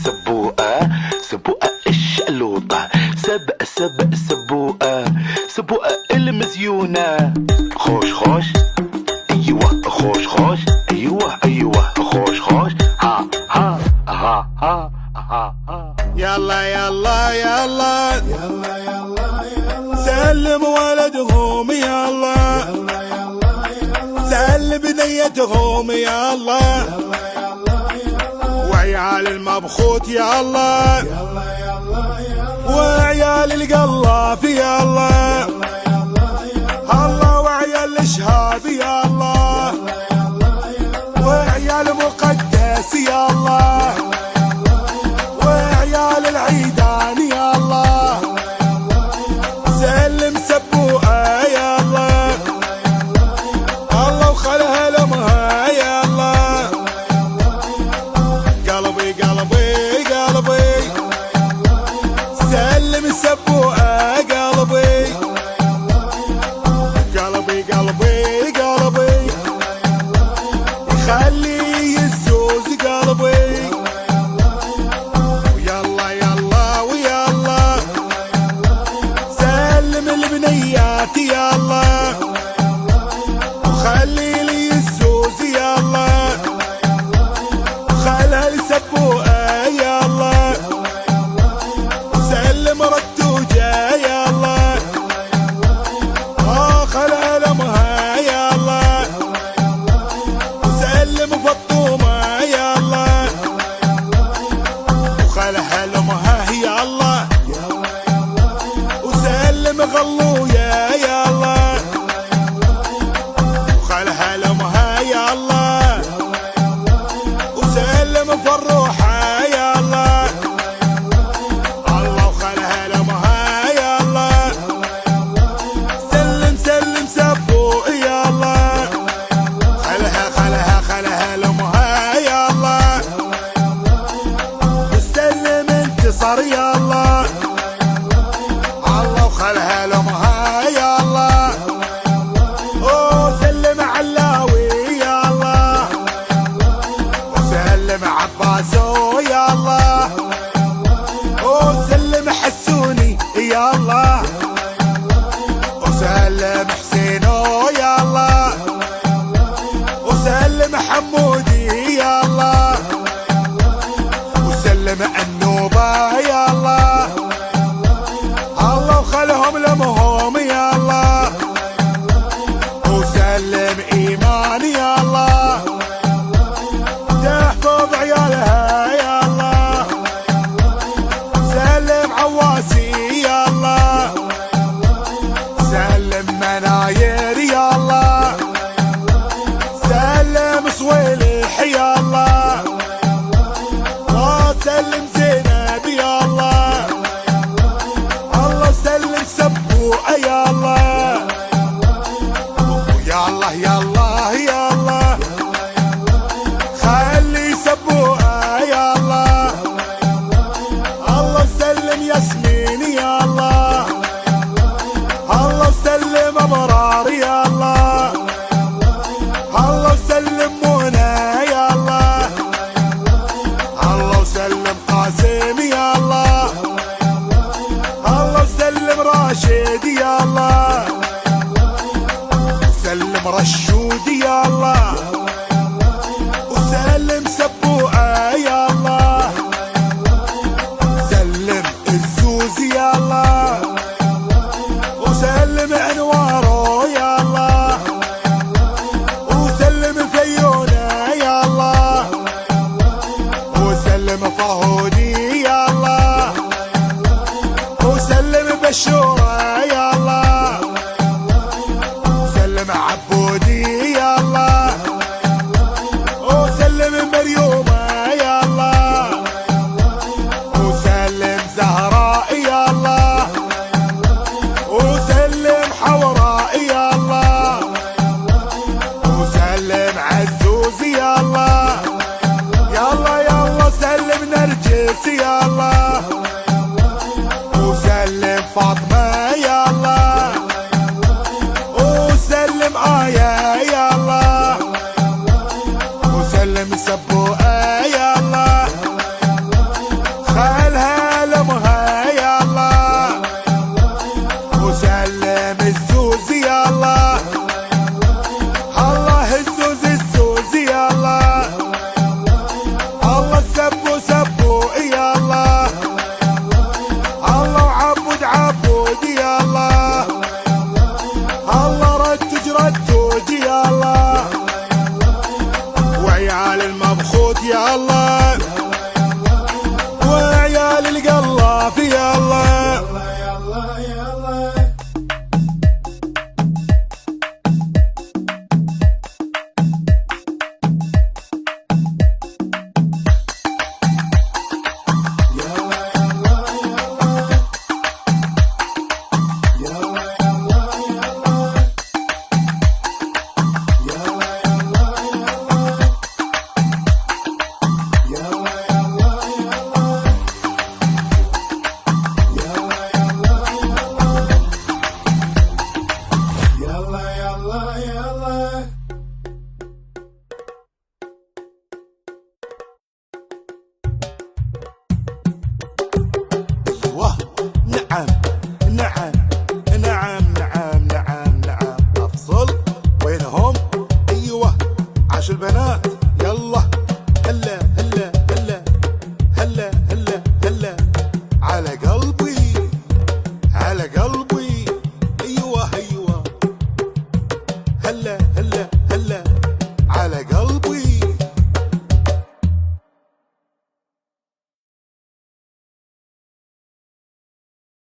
سبوقة سبوقة الشقلوطة سبوقة سبوقة المزيونة. خوش خوش ايوه خوش خوش ايوه خوش خوش ها ها ها ها ها ها. يلا يلا يلا يلا يلا يلا سلم ولدهم يلا يلا يلا يلا سلم بنيتهم يلا وعيال المبخوت يلا يلا يلا يلا وعيال القلاف يلا الله وعيال الشهاب يلا وعيال مقدس يلا وعيال العيدان يلا سلم سبوقة يلا الله وخلها لمها يلا قلبي قلبي قلبي سلم سبوقة قلبي قلبي قلبي قلبي خلي يزوز قلبي ويلا يلا ويلا سلم البنيات يلا وخلي لي الزوز يلا وخلها لسبوقة يلا وسلم رتوجة يلا خلها لمها يلا وسلم فطومة يلا وخلها لمها يلا وسلم غلوية يلا وخلها لمها يلا وسلم فروحة يلا الله وخلها لمها يلا سلم سلم سبوق يلا خلها لمها يلا وسلم انتصر يلا الله وخلها لمها يلا وسلم علاوي يلا وسلم عباسو يلا وسلم حسوني يلا وسلم حسينو يلا وسلم حمودي يلا وسلم النوبة يلا الله وخلهم لمهم يلا وسلم ايمان يلا تحفظ عيالها يلا سلم عواسي يلا سلم مناير يلا سلم صويلح يلا وسلم زينب يلا الله سلم سبوقة يلا يلا يلا يلا خلي سبوقة يلا الله سلم ياسمين يلا الله سلم ابرار يلا الله سلم منى يلا الله سلم قاسم يلا الله سلم راشد يلا سلم رشود يلا وسلم سبوقة يلا سلم الزوز يلا وسلم انواره يلا وسلم فيونة يلا وسلم فهودي يلا وسلم بشورة يلا وسلم عبودي يلا وسلم مريومة يلا وسلم زهراء يلا وسلم حوراء يلا وسلم عزوز يلا يلا يلا سلم نرجس يلا وسلم فاطمة يلا وسلم آية يلا وسلم سبوقة يلا يلا